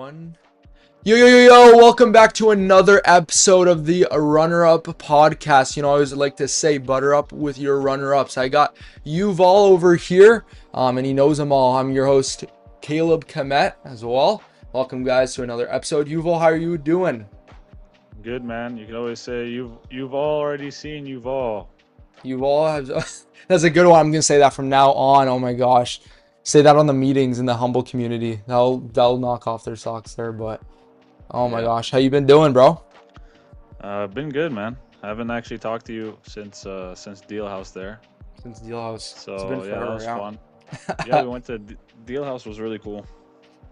One. Yo, welcome back to another episode of the Runner Up podcast. I always like to say butter up with your runner ups. I got Yuval over here, and he knows them all. I'm your host, Caleb Kemet, as well. Welcome, guys, to another episode. Yuval, how are you doing? Good, man. You can always say you've already seen Yuval. Yuval has that's a good one. I'm gonna say that from now on. Oh my gosh, say that on the meetings in the humble community. They'll knock off their socks there, but. Oh my Yeah. gosh, how you been doing, bro? Been good, man. I haven't actually talked to you since Deal House there. Since Deal House, it's been So yeah, that forever, was yeah. fun. Yeah, we went to Deal House. Was really cool.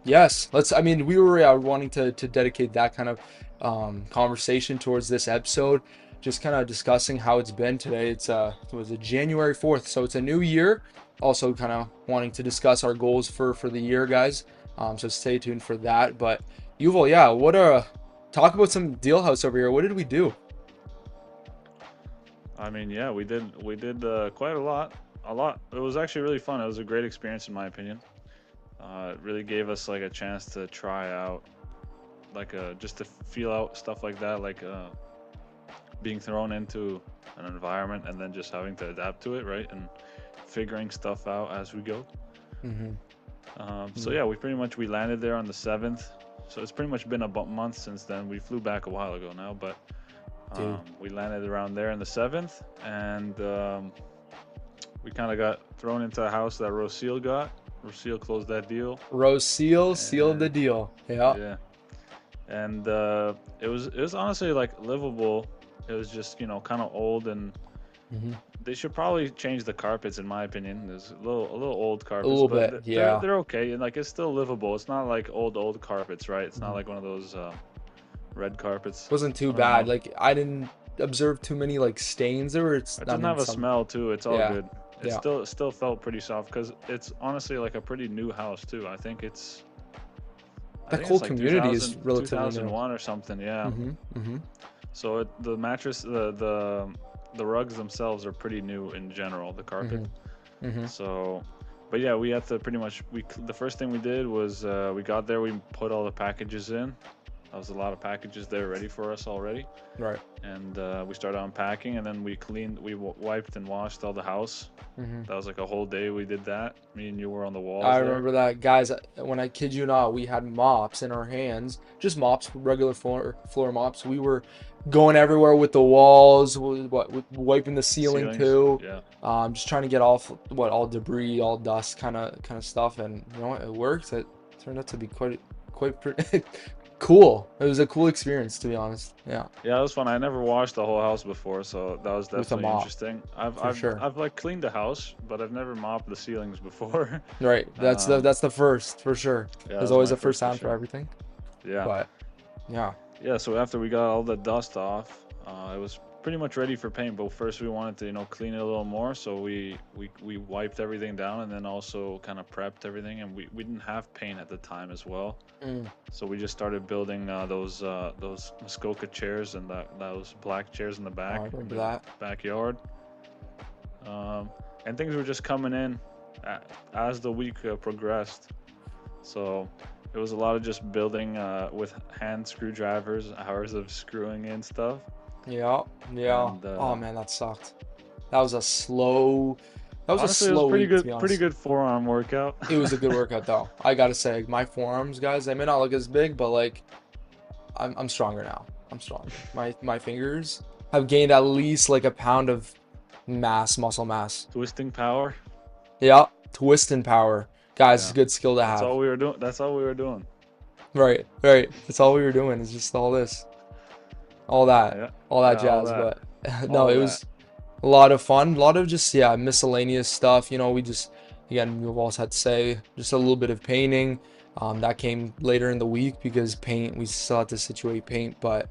Yes, we were wanting to dedicate that kind of conversation towards this episode, just kind of discussing how it's been today. It was a January 4th, so it's a new year. Also, kind of wanting to discuss our goals for the year, guys. So stay tuned for that. But Yuval, yeah, talk about some Deal House over here. What did we do? I mean, yeah, we did quite a lot. A lot. It was actually really fun. It was a great experience, in my opinion. It really gave us like a chance to try out, just to feel out stuff like that, being thrown into an environment and then just having to adapt to it, right? And figuring stuff out as we go. Mm-hmm. So yeah, we landed there on the 7th. So it's pretty much been a month since then. We flew back a while ago now, but Dude. we landed around there on the 7th, and we kind of got thrown into a house that Rosil got. Rosil closed that deal. Rosil sealed the deal. Yeah. Yeah, and it was honestly like livable. It was just kind of old, and Mm-hmm. they should probably change the carpets, in my opinion. There's a little old carpets, little but bit, yeah. they're okay, and like it's still livable. It's not like old carpets, right? It's not Mhm. like one of those red carpets. Wasn't too I don't bad. know. Like I didn't observe too many like stains there. It didn't have a smell too. It's all Yeah, good. yeah. It still felt pretty soft because it's honestly like a pretty new house too. I That think whole it's like community is 2000, relatively new. 2001 or something. Yeah. Mm-hmm. Mm-hmm. So the mattress, the rugs themselves are pretty new in general. The carpet. Mm-hmm. Mm-hmm. So, but yeah, we had to pretty much the first thing we did was we got there, we put all the packages in. That was a lot of packages there ready for us already, Right. and we started unpacking, and then we wiped and washed all the house. Mm-hmm. That was like a whole day we did that. Me and you were on the walls I there. remember that, guys. When I kid you not, we had mops in our hands, just mops, regular floor mops. We were going everywhere with the walls, wiping the ceiling Ceilings, too. yeah. Just trying to get off all debris, all dust, kind of stuff, and it worked. It turned out to be quite cool. It was a cool experience, to be honest. Yeah, Yeah, it was fun. I never washed the whole house before, so that was with a definitely mop, interesting. for sure. I've like cleaned the house, but I've never mopped the ceilings before. Right. That's the Um, that's the first for sure. yeah, that There's was always my a first first for time for sure. everything. Yeah. But yeah. Yeah, so after we got all the dust off, it was pretty much ready for paint. But first, we wanted to, clean it a little more. So we wiped everything down, and then also kind of prepped everything. And we didn't have paint at the time as well, Mm. so we just started building those Muskoka chairs and those black chairs in the Oh, back, I in remember the that. backyard. And things were just coming in as the week progressed. So it was a lot of just building with hand screwdrivers, hours of screwing in stuff. Yeah. Yeah. And Oh man, that sucked. That was a slow. That was a honestly, it was slow week, to be pretty honest. good forearm workout. It was a good workout though. I gotta say, my forearms, guys, they may not look as big, but like I'm stronger now. I'm stronger. My fingers have gained at least like a pound of muscle mass. Twisting power. Yeah, twist and power. Guys, it's Yeah, a good skill to that's have. all we were doing. That's all we were doing. Right, right. That's all we were doing is just all this, all that, Yeah, all that yeah, all jazz. that, But no, all it of that. was a lot of fun, a lot of just miscellaneous stuff. We just we've also had to say just a little bit of painting. That came later in the week because paint we still had to situate paint, but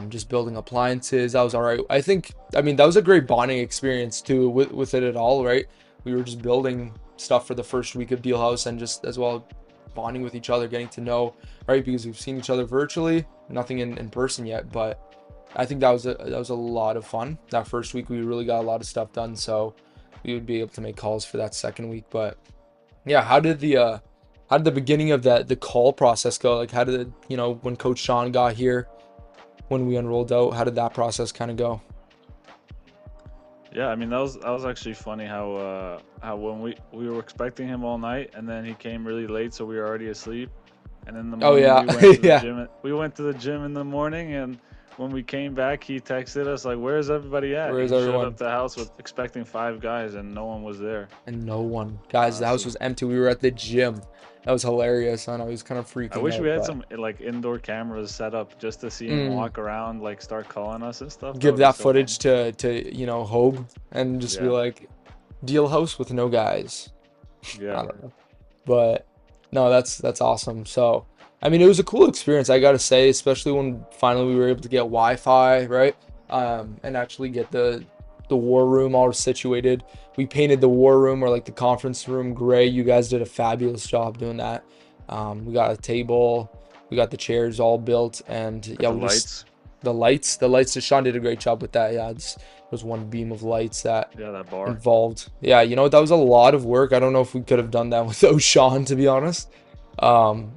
just building appliances that was all right. I mean that was a great bonding experience too with it at all, right? We were just building stuff for the first week of Deal House and just as well bonding with each other, getting to know, right? Because we've seen each other virtually, nothing in person yet, but I think that was a lot of fun. That first week we really got a lot of stuff done, so we would be able to make calls for that second week. But yeah, how did how did the beginning of the call process go? Like, how did it, when Coach Sean got here, when we unrolled out, how did that process kind of go? Yeah, I mean that was actually funny how when we were expecting him all night and then he came really late so we were already asleep. And in the Oh morning yeah, we went to the yeah. gym. We went to the gym in the morning and when we came back he texted us like where's everybody at? Where is He showed up everyone? to the house with expecting 5 guys and no one was there. And no one, guys. The house So was empty. We were at the gym. That was hilarious, and I was kind of I freaking wish we out. had But some like indoor cameras set up just to see him mm, walk around like start calling us and stuff. That give would be that so footage funny. to Hope and just be Yeah. like, deal house with no guys. I Yeah. don't know. But no, that's awesome. So, I mean, it was a cool experience, I gotta say, especially when finally we were able to get Wi-Fi, right? And actually get the war room all situated. We painted the war room or like the conference room gray. You guys did a fabulous job doing that. We got a table, we got the chairs all built, and Got yeah, the we just lights. the lights. Sean did a great job with that. Yeah, it was one beam of lights that Yeah, that bar. involved. Yeah, that was a lot of work. I don't know if we could have done that without Sean, to be honest.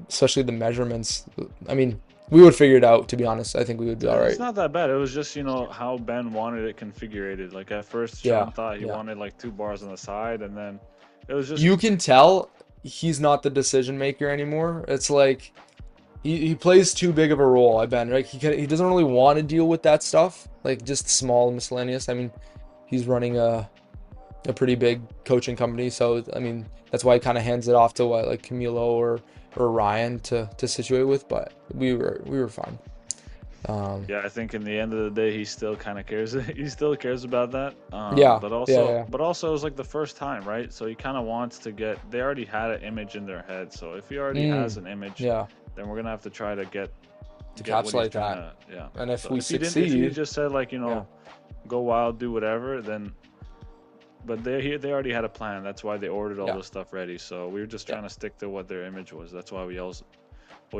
Especially the measurements. I mean, we would figure it out, to be honest. I think we would be all It's right. not that bad. It was just, how Ben wanted it configured. Like at first, Yeah, Sean thought he yeah. wanted like 2 bars on the side, and then it was just You can tell he's not the decision maker anymore. It's like he plays too big of a role, I bet. Like he doesn't really want to deal with that stuff, like just small and miscellaneous. I mean, he's running a pretty big coaching company. So I mean, that's why he kind of hands it off to what like Camilo or Ryan to situate with. But we were fine. Um, yeah. I think in the end of the day, he still kind of cares. He still cares about that. yeah, But yeah, also, yeah. but also, it was like the first time, right? So he kind of wants to get. They already had an image in their head. So if he already has Mm, an image, yeah, then we're gonna have to try to to get what he's capsulate trying that. to. Yeah. And if So we if he succeed, just said like yeah, go wild, do whatever, then but they already had a plan. That's why they ordered all yeah, this stuff ready. So we were just yeah. trying to stick to what their image was. That's why we always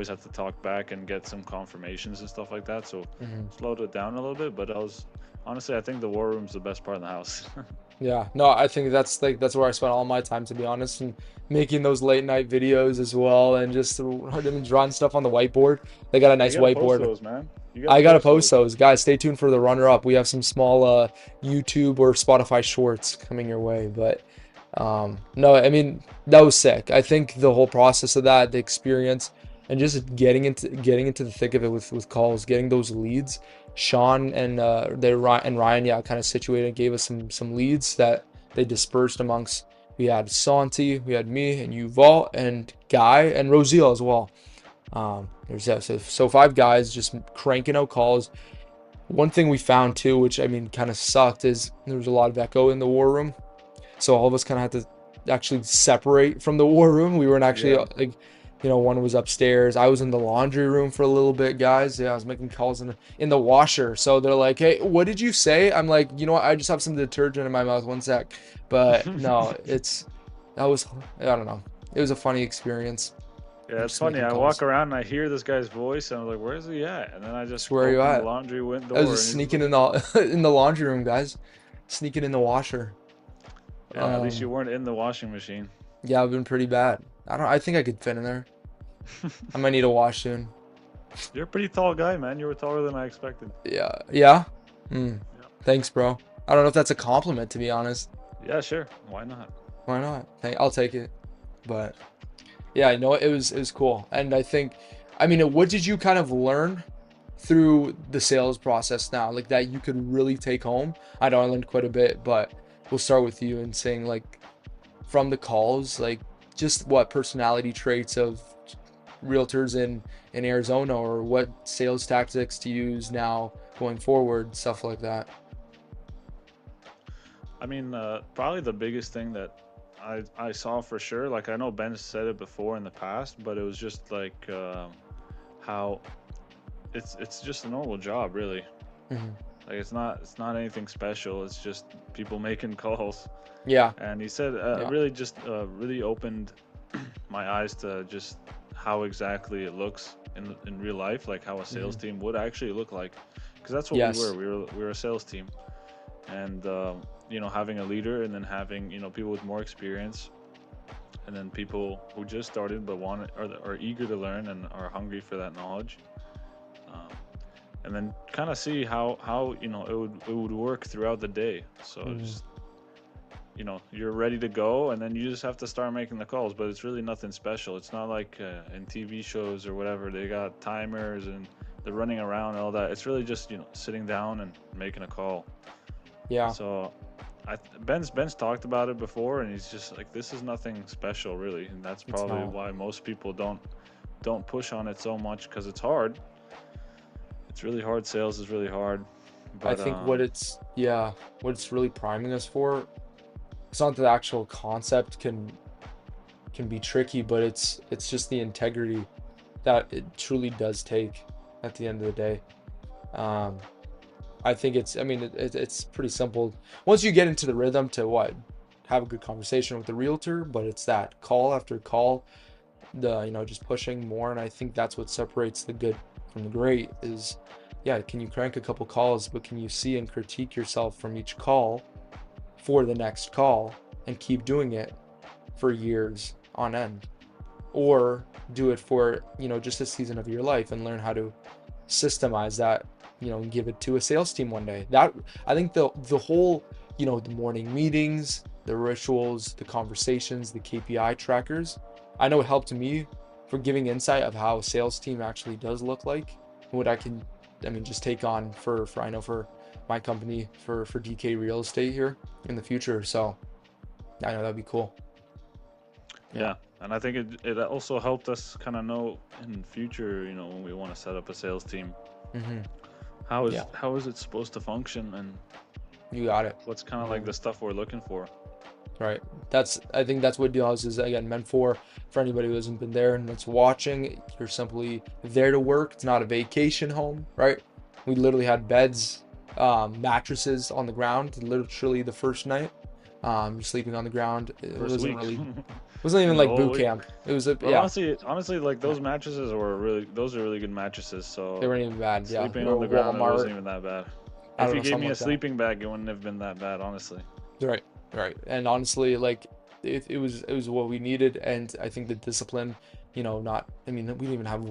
have to talk back and get some confirmations and stuff like that. So Mhm. slowed it down a little bit. But I was honestly, I think the war room's the best part of the house. Yeah, no, I think that's where I spent all my time, to be honest, and making those late night videos as well, and just drawing stuff on the whiteboard. They got a You nice gotta post whiteboard. those, man. You gotta I gotta post post those. those, guys. Stay tuned for the runner up. We have some small YouTube or Spotify shorts coming your way, but no, I mean that was sick. I think the whole process of that, the experience, and just getting into the thick of it with calls, getting those leads. Sean and Ryan, yeah, kind of situated, gave us some leads that they dispersed amongst. We had Santi, we had me and Yuval and Guy and Rosiel as well. There's yeah, so 5 guys just cranking out calls. One thing we found too, which I mean kind of sucked, is there was a lot of echo in the war room. So all of us kind of had to actually separate from the war room. We weren't actually Yeah. like, one was upstairs. I was in the laundry room for a little bit, guys. Yeah, I was making calls in the washer. So they're like, "Hey, what did you say?" I'm like, "You know what? I just have some detergent in my mouth. One sec." But no, that was I don't know. It was a funny experience. Yeah, it's Just funny. making I walk calls. around and I hear this guy's voice, and I'm like, "Where's he at?" And then I just So where are you open the at? laundry I was door, just and he's sneaking in the in the laundry room, guys. Sneaking in the washer. yeah. At least you Um, weren't in the washing machine. yeah, I've been pretty bad. I think I could fit in there. I might need a wash soon. You're a pretty tall guy, man. You were taller than I expected. Yeah. Yeah. Hmm. Yeah. Thanks, bro. I don't know if that's a compliment, to be honest. Yeah, sure. Why not? Why not? I'll take it. But yeah, it was cool. And I think, I mean, what did you kind of learn through the sales process now, like that you could really take home? I know I learned quite a bit, but we'll start with you and saying like from the calls, like just what personality traits of realtors in Arizona, or what sales tactics to use now going forward, stuff like that. I mean, probably the biggest thing that I saw for sure. Like I know Ben said it before in the past, but it was just like how it's just a normal job, really. Hmm. Like it's not anything special. It's just people making calls. Yeah, And he said yeah. really just really opened my eyes to just how exactly it looks in real life, like how a sales Hmm. team would actually look like, because that's what we were. Yes. We were a sales team, and having a leader and then having people with more experience and then people who just started but want it, are eager to learn and are hungry for that knowledge. Um, and then kind of see how it would work throughout the day. So Mm, just you're ready to go, and then you just have to start making the calls. But it's really nothing special. It's not like in TV shows or whatever. They got timers and they're running around and all that. It's really just sitting down and making a call. yeah, So Ben's talked about it before, and he's just like, this is nothing special really, and that's it's probably not. why most people don't push on it so much, because it's hard. It's really hard. Sales is really hard, I but think what it's really priming us for, it's not that the actual concept can be tricky, but it's just the integrity that it truly does take at the end of the day. Um, I think I mean, it's pretty simple. Once you get into the rhythm to what, have a good conversation with the realtor, but it's that call after call, just pushing more. And I think that's what separates the good from the great is, yeah, can you crank a couple calls, but can you see and critique yourself from each call for the next call and keep doing it for years on end? Or do it for, just a season of your life and learn how to systemize that, and give it to a sales team one day. That I think the whole, the morning meetings, the rituals, the conversations, the KPI trackers, I know it helped me for giving insight of how a sales team actually does look like, and what I mean, just take on for I know for my company for DK Real Estate here in the future. So I know that'd be cool. Yeah. yeah. And I think it also helped us kind of know in future, when we want to set up a sales team, Mm-hmm. how is Yeah. how is it supposed to function, and You got it. what's kind of like Um, the stuff we're looking for. Right. I think that's what Deal House is again meant for anybody who hasn't been there and that's watching. You're simply there to work. It's not a vacation home, right? We literally had beds, mattresses on the ground, literally the first night. Sleeping on the ground. It First wasn't week. really, wasn't even The like whole boot week. camp. It was a, But yeah, honestly, like yeah. those mattresses those are really good mattresses. They So weren't even bad. Yeah, sleeping they were on the ground, it Walmart. wasn't even that bad. I If don't you know, gave something me a like that. sleeping bag, it wouldn't have been that bad, honestly. Right, right. And honestly, like it was what we needed, and I think the discipline, not I mean, we didn't even have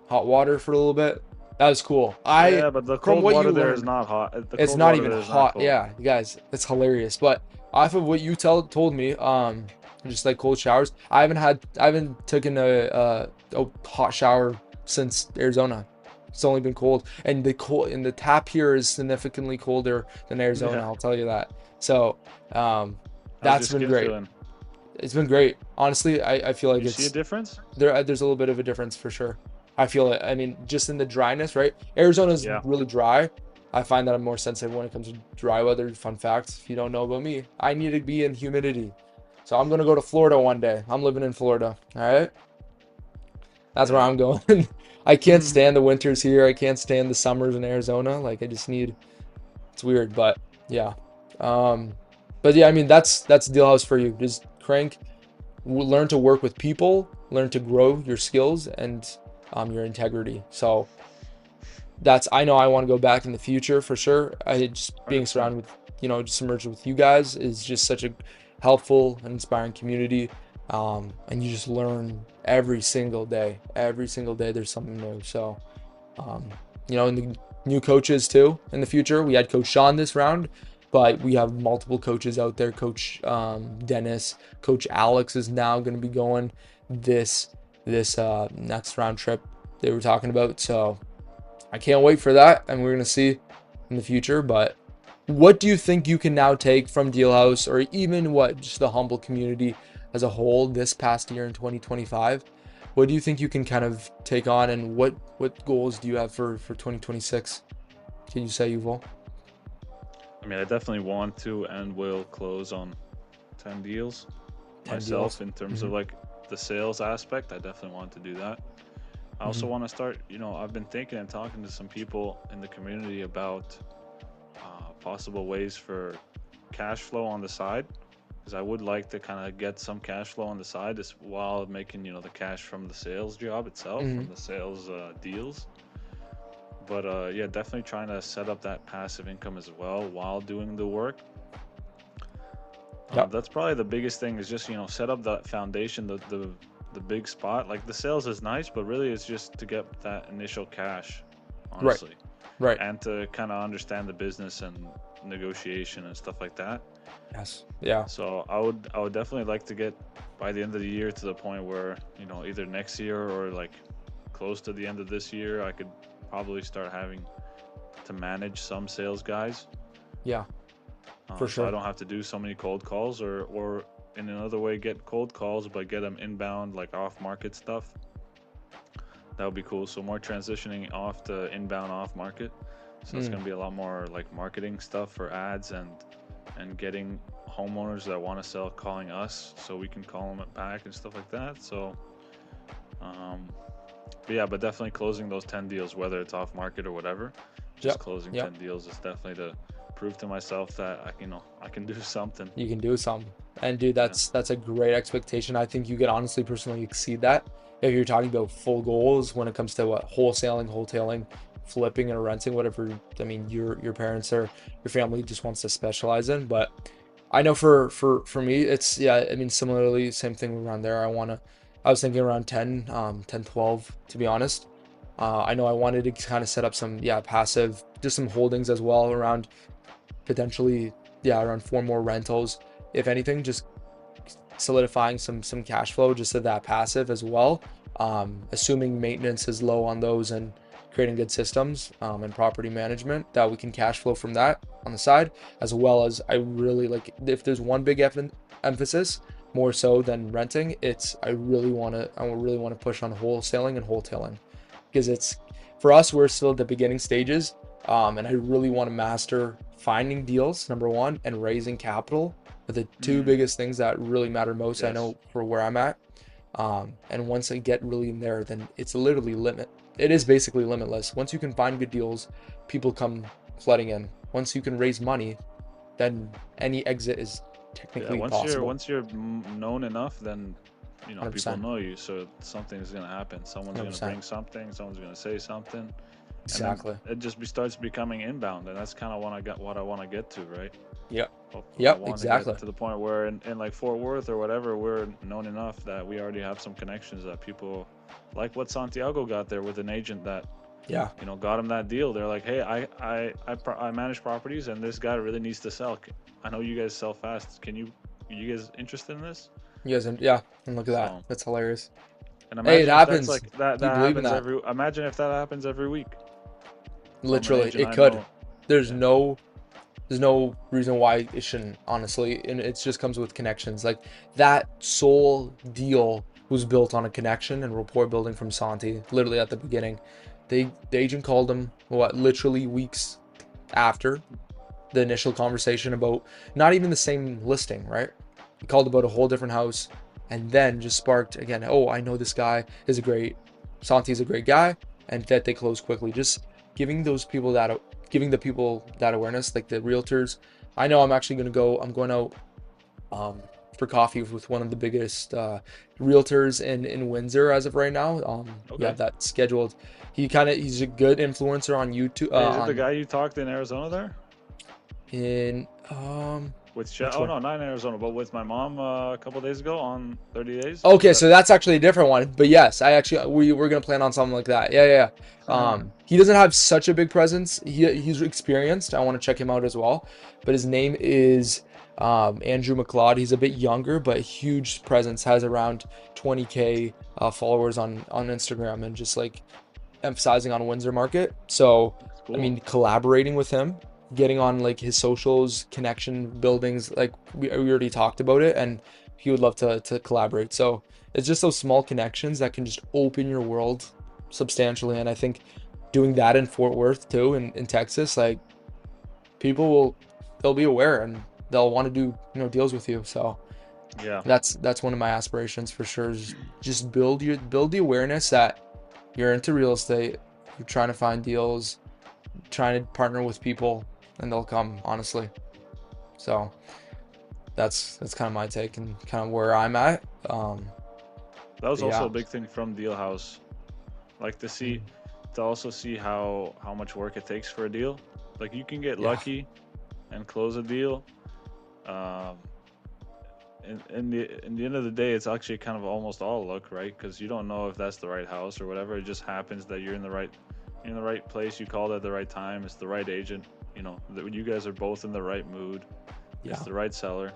hot water for a little bit. That was cool. Yeah, but the From cold what water you there is learned, not hot. The it's cold not water even there is not hot. cold. Yeah, you guys, it's hilarious. But off of what you told me, just like cold showers, I haven't taken a hot shower since Arizona. It's only been cold, and the tap here is significantly colder than Arizona. Yeah. I'll tell you that. So, um, How's your that's been skin great. feeling? It's been great. Honestly, I feel like You see a it's difference? there's a little bit of a difference for sure. I feel it. I mean, just in the dryness, right? Arizona's Yeah. really dry. I find that I'm more sensitive when it comes to dry weather. Fun fact, if you don't know about me, I need to be in humidity. So I'm gonna go to Florida one day. I'm living in Florida. All right, that's where Yeah. I'm going. I can't stand the winters here. I can't stand the summers in Arizona. Like I just need. It's weird, but yeah. Um, but yeah, I mean that's Deal House for you. Just crank, learn to work with people, learn to grow your skills and your integrity. So I know I want to go back in the future for sure. I just being 100%. surrounded with, just immersed with you guys is just such a helpful and inspiring community. And you just learn every single day. Every single day there's something new. So, um, and the new coaches too in the future. We had Coach Sean this round, but we have multiple coaches out there. Coach Dennis, Coach Alex is now going to be going this next round trip they were talking about. So I can't wait for that, and we're going to see in the future. But what do you think you can now take from Deal House, or even what just the humble community as a whole this past year in 2025? What do you think you can kind of take on, and what goals do you have for 2026? Can you say, Yuval? I mean, I definitely want to and will close on 10 deals 10 myself deals. in terms of Mm-hmm. like the sales aspect. I definitely want to do that. I also Mm-hmm. want to start, I've been thinking and talking to some people in the community about possible ways for cash flow on the side, because I would like to kind of get some cash flow on the side as while making, the cash from the sales job itself, Mm-hmm. from the sales deals. But yeah, definitely trying to set up that passive income as well while doing the work. Yep. That's probably the biggest thing is just, set up that foundation, the big spot. Like the sales is nice, but really it's just to get that initial cash, Right. honestly, Right. and to kind of understand the business and negotiation and stuff like that. Yes. Yeah. So I would definitely like to get by the end of the year to the point where, either next year or like close to the end of this year, I could probably start having to manage some sales guys, Yeah. For so I sure. don't have to do so many cold calls, or in another way get cold calls but get them inbound, like off market stuff. That would be cool. So more transitioning off to inbound off market. So it's Mm. going to be a lot more like marketing stuff for ads, and getting homeowners that want to sell calling us so we can call them back and stuff like that. So um, but yeah, but definitely closing those 10 deals, whether it's off market or whatever. Just Yep. closing Yep. 10 deals is definitely to prove to myself that I can do something. You can do some. And dude, Yeah. that's a great expectation. I think you could honestly personally exceed that if you're talking about full goals when it comes to what wholetailing, flipping and renting, whatever. I mean, your parents or your family just wants to specialize in. But I know for me, it's yeah. I mean, similarly, same thing around there. I was thinking around 10, 10, 12, to be honest. I know I wanted to kind of set up some passive, just some holdings as well around potentially around four more rentals, if anything, just solidifying some cash flow just to that passive as well. Assuming maintenance is low on those and creating good systems and property management that we can cash flow from that on the side, as well as I really like if there's one big emphasis more so than renting, it's I really want to push on wholesaling and wholetailing because it's for us we're still at the beginning stages, and I really want to master finding deals number one and raising capital are the two Mm, biggest things that really matter most. I yes. know for where I'm at, and once I get really in there, then it's literally limit. It is basically limitless. Once you can find good deals, people come flooding in. Once you can raise money, then any exit is Yeah. technically Once you're possible. once you're known enough, then people 100%. know you, so something's gonna happen. Someone's gonna 100%. bring something. Someone's gonna say something, and then Exactly. it just starts becoming inbound, and that's kind of what I want to get to, right? Yep. I Yep. want to Exactly. get to the point where in like Fort Worth or whatever, we're known enough that we already have some connections that people like what Santiago got there with an agent that Yeah. got him that deal. They're like, hey, I manage properties, and this guy really needs to sell. I know you guys sell fast. You guys interested in this? You guys, yeah. And look at that. So, That's hilarious. and Hey, it imagine if that's happens. like that Do you that believe in happens that? every. Imagine if that happens every week from an Literally, agent it I could. know. There's Yeah. no there's no reason why it shouldn't, honestly. And it just comes with connections. Like that sole deal was built on a connection and rapport building from Santi, literally at the beginning. The agent called him literally weeks after the initial conversation about not even the same listing, right? He called about a whole different house and then just sparked again, oh, I know this guy is a great Santi's a great guy, and that they close quickly. Just giving those people that giving the people that awareness, like the realtors. I know I'm actually I'm going out um, for coffee with one of the biggest realtors in Windsor as of right now. We Okay. have that scheduled. He's a good influencer on YouTube Hey, is it the on guy you talked in Arizona there? in With which Oh one? no, not in Arizona, but with my mom a couple days ago on 30 days. Is Okay, that? so that's actually a different one. But yes, I actually we're gonna plan on something like that. Yeah, yeah, yeah. He doesn't have such a big presence. He's experienced. I want to check him out as well. But his name is Andrew McLeod. He's a bit younger, but huge presence. Has around 20K followers on Instagram, and just like emphasizing on Windsor market. So, That's I cool. mean, collaborating with him, getting on like his socials, connection buildings, like we already talked about it, and he would love to collaborate. So it's just those small connections that can just open your world substantially. And I think doing that in Fort Worth too, in Texas, like people they'll be aware and they'll want to do deals with you. So Yeah. that's one of my aspirations for sure. Is just build the awareness that you're into real estate, you're trying to find deals, trying to partner with people, and they'll come, honestly. So that's kind of my take and kind of where I'm at. That was But also yeah. a big thing from Deal House. Like Mm, to also see how much work it takes for a deal. Like you can get yeah. lucky and close a deal, um, in the end of the day, it's actually kind of almost all luck, right? Because you don't know if that's the right house or whatever. It just happens that you're in the right place. You called at the right time. It's the right agent. That you guys are both in the right mood. It's Yeah, the right seller.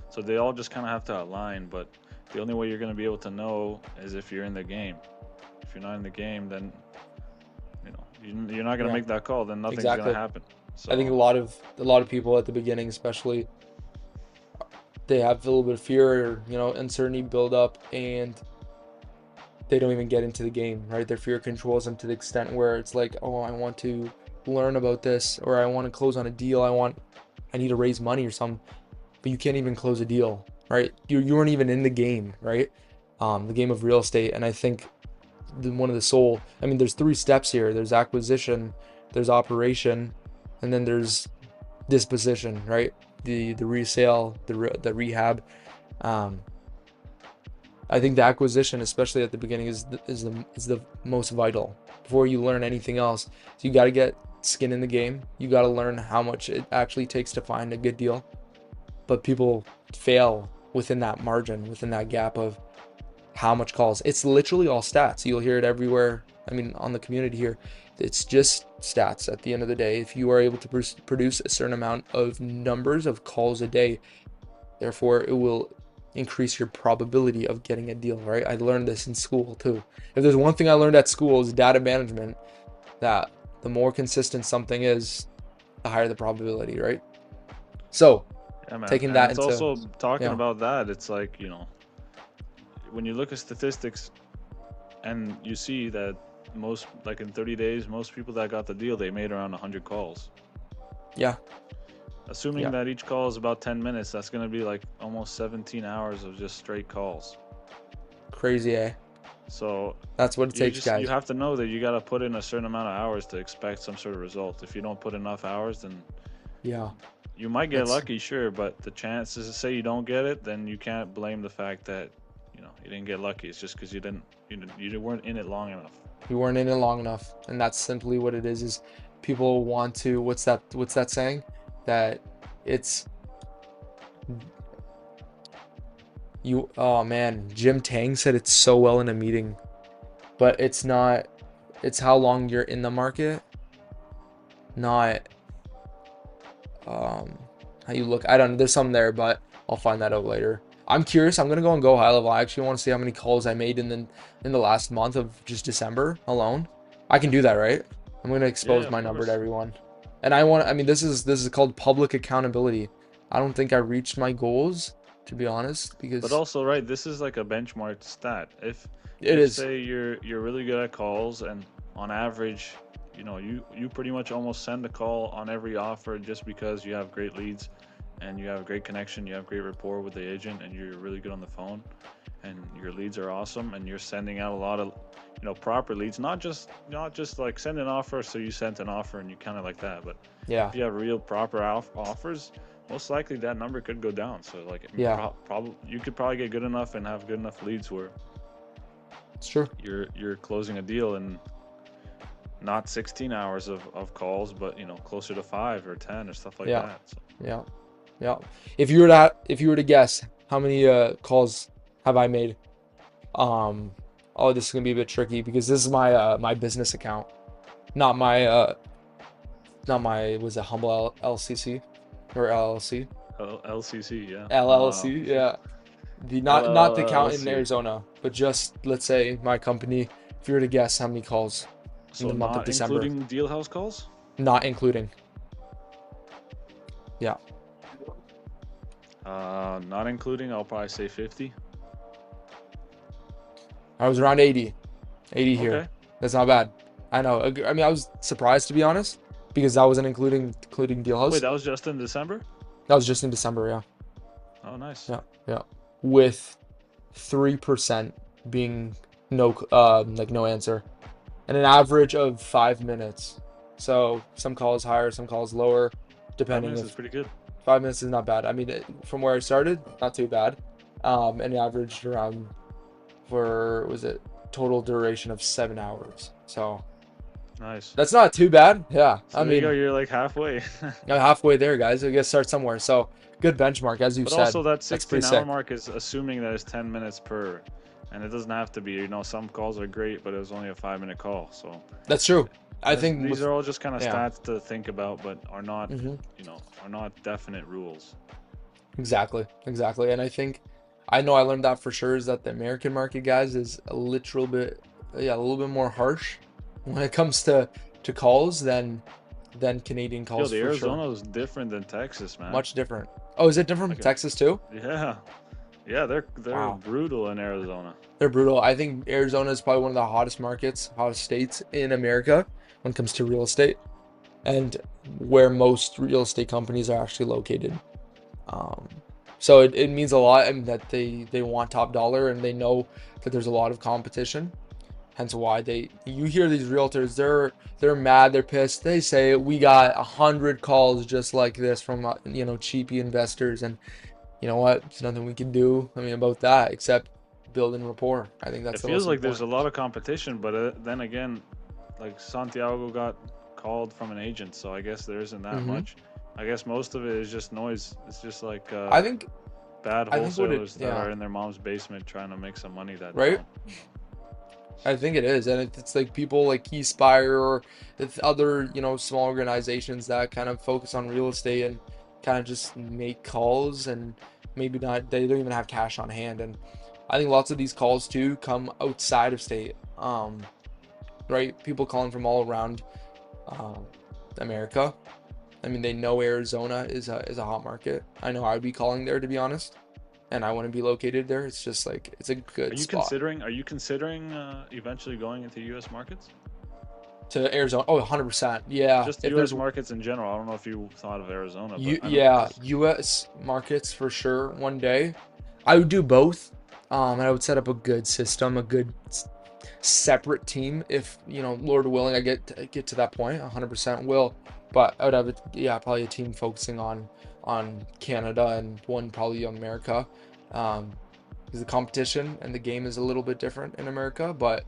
So they all just kind of have to align. But the only way you're going to be able to know is if you're in the game. If you're not in the game, then you're not going to yeah, make that call. Then nothing's going to exactly. happen. I think So a lot of people at the beginning, especially, they have a little bit of fear or uncertainty build up, and they don't even get into the game, right? Their fear controls them to the extent where it's like, oh, I want to learn about this, or I want to close on a deal. I need to raise money or something, but you can't even close a deal, right? You weren't even in the game, right? The game of real estate. And I think one of the sole, I mean, there's three steps here. There's acquisition, there's operation, and then there's disposition, right? The resale, the rehab. Um, I think the acquisition, especially at the beginning, is the most vital before you learn anything else. So you got to get skin in the game. You got to learn how much it actually takes to find a good deal. But people fail within that margin, within that gap of how much calls. It's literally all stats. You'll hear it everywhere. I mean, on the community here, it's just stats at the end of the day. If you are able to produce a certain amount of numbers of calls a day, therefore it will increase your probability of getting a deal, right? I learned this in school too. If there's one thing I learned at school is data management, that the more consistent something is, the higher the probability, right? So yeah, man. taking And that it's into, also talking yeah, about that. It's like when you look at statistics and you see that most like in 30 days, most people that got the deal, they made around 100 calls. yeah, Assuming yeah, that each call is about 10 minutes, that's going to be like almost 17 hours of just straight calls. crazy, eh? So That's what it takes, you guys. have to know that you got to put in a certain amount of hours to expect some sort of result. If you don't put enough hours, then Yeah, you might get that's lucky, sure, but the chances to say you don't get it, then you can't blame the fact that you didn't get lucky. It's just because you weren't in it long enough. you weren't in it long enough, and that's simply what it is. Is people want to, what's that saying? That it's you. Oh man, Jim Tang said it so well in a meeting, but it's not. It's how long you're in the market, not how you look. I don't know. There's some there, but I'll find that out later. I'm curious. I'm gonna go high level. I actually want to see how many calls I made in the last month of just December alone. I can do that, right? I'm gonna Yeah, expose of my number to course. everyone, and I want. I mean, this is called public accountability. I don't think I reached my goals, to be honest, But because also, right, this is like a benchmark stat. If it if is. say you're really good at calls and on average, you pretty much almost send a call on every offer just because you have great leads and you have great connection, you have great rapport with the agent and you're really good on the phone and your leads are awesome and you're sending out a lot of proper leads, not just like send an offer so you sent an offer and you kind of like that, but Yeah, if you have real proper offers, most likely that number could go down. So like yeah, probably you could probably get good enough and have good enough leads where it's true. you're closing a deal in not 16 hours of calls, but closer to 5 or 10 or stuff like Yeah, that. So yeah, yeah. If you were to guess, how many calls have I made? Um, oh, this is gonna be a bit tricky because this is my business account, not my was it Humble LCC or LLC? LCC, yeah, LLC, yeah. The not the account in LLC. Arizona, but just let's say my company. If you were to guess how many calls in So the month of not December, including deal house calls. not including. Yeah, Not including, I'll probably say 50. I was around 80, 80 here. Okay. That's not bad. I know. I mean, I was surprised to be honest because that wasn't including Deal Wait, House. that was just in December? That was just in December. Yeah, Oh, nice. yeah, yeah. With 3% being no like no answer, and an average of 5 minutes. So some calls higher, some calls lower, Five depending minutes is if pretty good. 5 minutes is not bad. I mean, from where I started, not too bad. And averaged around for was it total duration of 7 hours. So Nice. That's not too bad. Yeah, So I there you go. mean, You're like halfway. I'm halfway there, guys. I guess start somewhere. So good benchmark, as you But said. also that That's pretty 16-hour sick. mark is assuming that it's 10 minutes per, and it doesn't have to be. Some calls are great, but it was only a 5-minute call. So That's true. I think these with are all just kind of yeah, stats to think about, but are not, hmm are not definite rules. exactly, exactly. And I think I know I learned that for sure is that the American market, guys, is a little bit, yeah, a little bit more harsh when it comes to calls than Canadian Yo, calls the for sure. Arizona is different than Texas, man. Much different. Oh, is it different Like, from Texas too? yeah, yeah, they're Wow. brutal in Arizona. They're brutal. I think Arizona is probably one of the hottest markets, hottest states in America when it comes to real estate and where most real estate companies are actually located. Um, so it means a lot and that they want top dollar and they know that there's a lot of competition. Hence why you hear these realtors, they're mad, they're pissed. They say we got 100 calls just like this from cheapy investors, and you know what? There's nothing we can do. I mean about that except building rapport. I think It that's the feels most like there's a important. lot of competition, but then again, like Santiago got called from an agent, so I guess there isn't that hmm much. I guess most of it is just noise. It's just like I think bad I think what it wholesalers that yeah, are in their mom's basement trying to make some money that right? don't. I think it is, and it's like people like Keyspire or it's other small organizations that kind of focus on real estate and kind of just make calls and maybe not they don't even have cash on hand, and I think lots of these calls too come outside of state, right? People calling from all around um, America. I mean, they know Arizona is a hot market. I know I would be calling there to be honest, and I want to be located there. It's just like it's a Are good you spot. considering? Are you considering eventually going into U.S. markets? To Arizona. Oh, 100%. Yeah. Just If there's U.S. markets in general. I don't know if you thought of Arizona, but you I know yeah, because US markets for sure one day. I would do both. And I would set up a good system, a good separate team if, Lord willing, I get to that point. 100% will. But I would have probably a team focusing on Canada and one probably on America. Um, because the competition and the game is a little bit different in America, but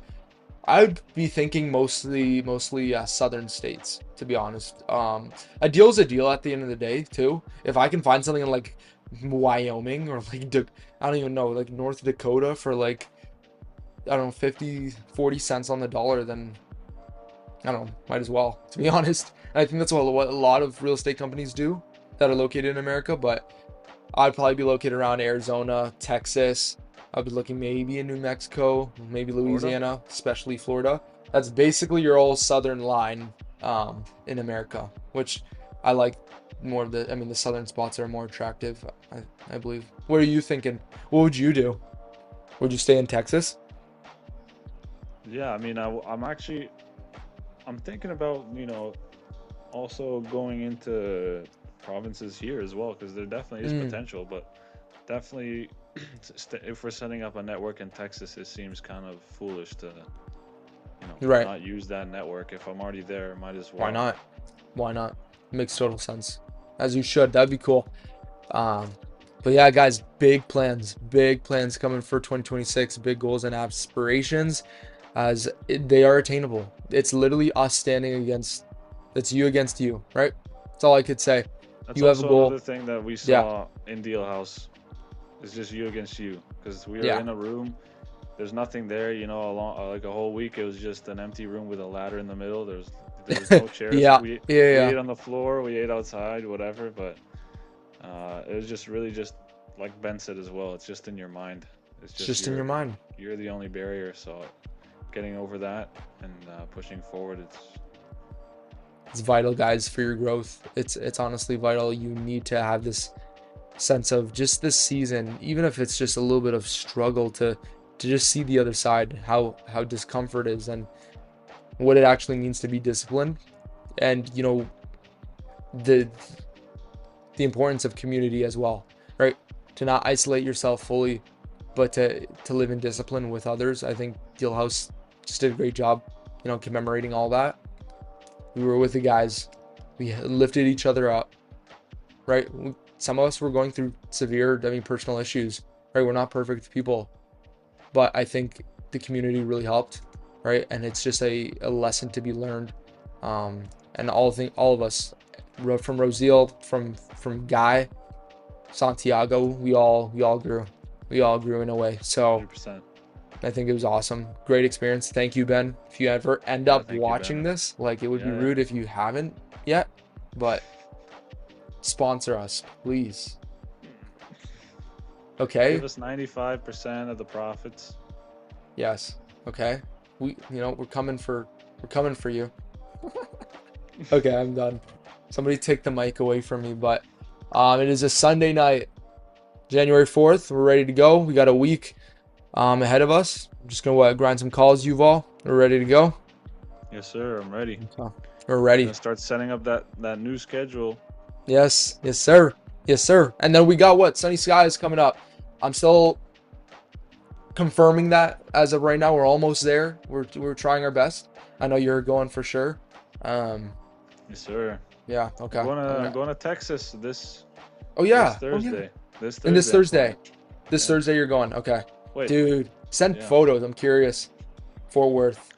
I'd be thinking mostly southern states, to be honest. A deal's a deal at the end of the day, too. If I can find something in like Wyoming or like I don't even know, like North Dakota for like I don't know 50-40 cents on the dollar, then I don't know, might as well, to be honest. And I think that's what a lot of real estate companies do that are located in America, but I'd probably be located around Arizona, Texas. I'd be looking maybe in New Mexico, maybe Florida. Louisiana, especially Florida. That's basically your whole southern line in America, which I like more of I mean, the southern spots are more attractive, I believe. What are you thinking? What would you do? Would you stay in Texas? Yeah, I mean, I'm actually I'm thinking about also going into provinces here as well because there definitely is Mm, potential, but definitely if we're setting up a network in Texas, it seems kind of foolish to right. not use that network. If I'm already there, might as Why well. not? Why not? Makes total sense. As you should. That'd be cool. Um, but yeah, guys, big plans coming for 2026, big goals and aspirations they are attainable. It's literally us standing it's you against you, right? That's all I could say. That's You have a also goal. another thing that we Yeah, saw in Deal House. It's just you against you because we were yeah, in a room. There's nothing there, like a whole week. It was just an empty room with a ladder in the middle. There was no chairs. yeah, We yeah, we yeah. ate on the floor. We ate outside, whatever. But it was just really just like Ben said as well. It's just in your mind. It's It's just just in your mind. you're the only barrier. So getting over that and pushing forward, It's vital, guys, for your growth. It's honestly vital. You need to have this sense of just this season, even if it's just a little bit of struggle to just see the other side, how discomfort is and what it actually means to be disciplined, and the the importance of community as well, right? To not isolate yourself fully, but to live in discipline with others. I think Dealhouse just did a great job, commemorating all that. We were with the guys, we lifted each other up, right? Some of us were going through severe, I mean, personal issues, right? We're not perfect people, but I think the community really helped, right? And it's just a lesson to be learned And all of us, from Rosiel, from Guy, Santiago, we all grew in a way. So 100%. I think it was awesome. Great experience. Thank you, Ben. If you ever end Yeah, up thank you, watching Ben. this, like, it would be Yeah, yeah. rude if you haven't yet, but sponsor us, please. Give Okay? us 95% of the profits. Yes. Okay. We're coming for you. Okay, I'm done. Somebody take the mic away from me, but it is a Sunday night, January 4th. We're ready to go. We got a week ahead of us. I'm just gonna grind some calls, Yuval. We're ready to go. Yes, sir. I'm ready. Okay. We're We're ready. gonna start setting up that new schedule. Yes, yes, sir. Yes, sir. And then we got what? Sunny skies coming up. I'm still confirming that as of right now. We're almost there. We're trying our best. I know you're going for sure. Um, Yes, sir. yeah, I'm okay. going to I'm going to Texas Oh this yeah. Oh yeah. Thursday. This And this Thursday I'm Thursday. flying. This Yeah. Thursday you're going. Okay. Wait. Dude, send Yeah. photos. I'm curious. Fort Worth.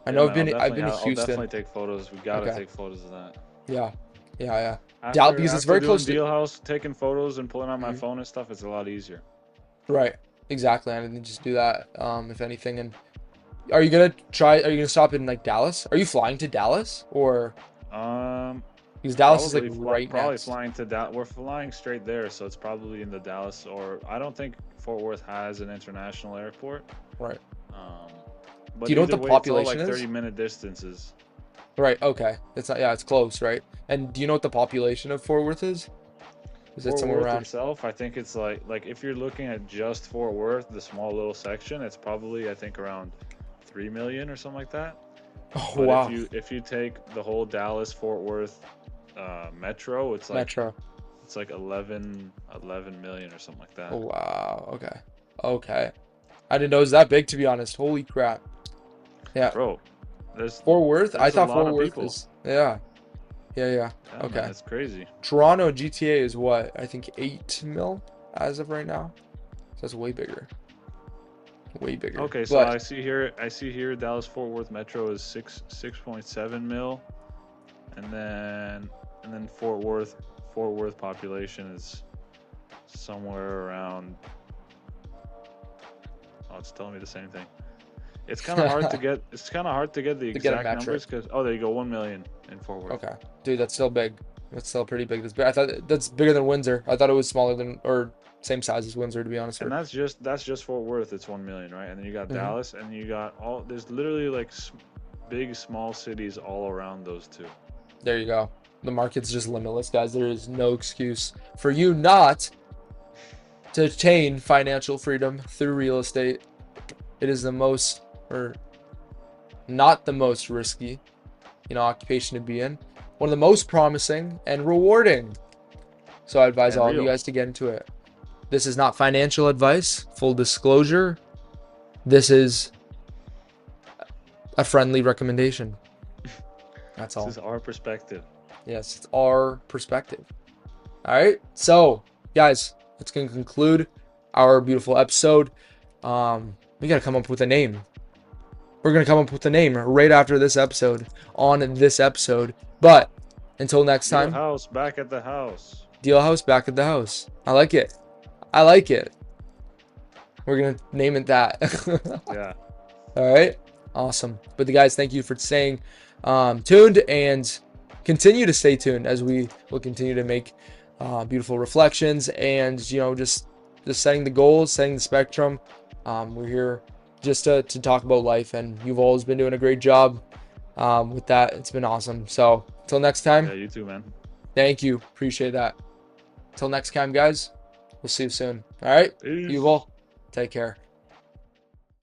I Yeah, know man. I've been to I'll definitely Houston. take photos. We gotta Okay. take photos of that. Yeah. Yeah, yeah. Because it's After very doing close to. Deal House, taking photos and pulling out my Mhm. phone and stuff, it's a lot easier. Right. Exactly. And then just do that, if anything. And are you gonna stop in like Dallas? Are you flying to Dallas? Or Um, because Dallas is like right probably next. flying to Dallas. We're flying straight there, so it's probably in the Dallas, or I don't think Fort Worth has an international airport. Right. Um, Do but you know what either the way, it's all population like is? 30-minute distances. Right. Okay. It's not. Yeah, it's close, right? And do you know what the population of Fort Worth is? Is it Fort somewhere Worth around? itself, I think it's like if you're looking at just Fort Worth, the small little section, it's probably I think around 3 million or something like that. Oh But wow. if you take the whole Dallas Fort Worth metro, Metro. it's like 11 million or something like Oh that. wow. Okay. Okay. I didn't know it was that big, to be honest. Holy crap. Yeah. Bro, there's Fort Worth? I there's a thought lot Fort of Worth people. is. Yeah. Yeah, yeah. Yeah, man, Okay. it's crazy. Toronto GTA is what? I think 8 mil as of right now. So that's way bigger. Way bigger. Okay, so But I see here Dallas Fort Worth metro is 6.7 mil, and then Fort Worth population is somewhere around. Oh, it's telling me the same thing. It's kind of hard to to get. It's kind of hard to get the get a exact metric. numbers because there you go, 1 million in Fort Worth. Okay. Dude, that's still big. That's still pretty big. That's big. I thought that's bigger than Windsor. I thought it was smaller than or same size as Windsor, to be honest. And that's just Fort Worth. It's 1 million, right? And then you got Mhm. Dallas, and you got all. There's literally like big, small cities all around those two. There you go. The market's just limitless, guys. There is no excuse for you not to attain financial freedom through real estate. It is the most, or not the most risky, occupation to be in. One of the most promising and rewarding. So I advise And all of you real. guys to get into it. This is not financial advice, full disclosure. This is a friendly recommendation. That's all. This is our perspective. Yes, it's our perspective. All right. So, guys, that's going to conclude our beautiful episode. We got to come up with a name. We're going to come up with a name right after this episode, on this episode. But until next Deal time, House back at the house. Deal House back at the house. I like it. I like it. We're going to name it that. Yeah. All right. Awesome. But the guys, thank you for staying tuned and continue to stay tuned as we will continue to make beautiful reflections and, just setting the goals, setting the spectrum. We're here just to talk about life, and you've always been doing a great job with that. It's been awesome. So until next time, Yeah, you too, man. thank you. Appreciate that. Until next time, guys, we'll see you soon. All right. Peace. You all take care.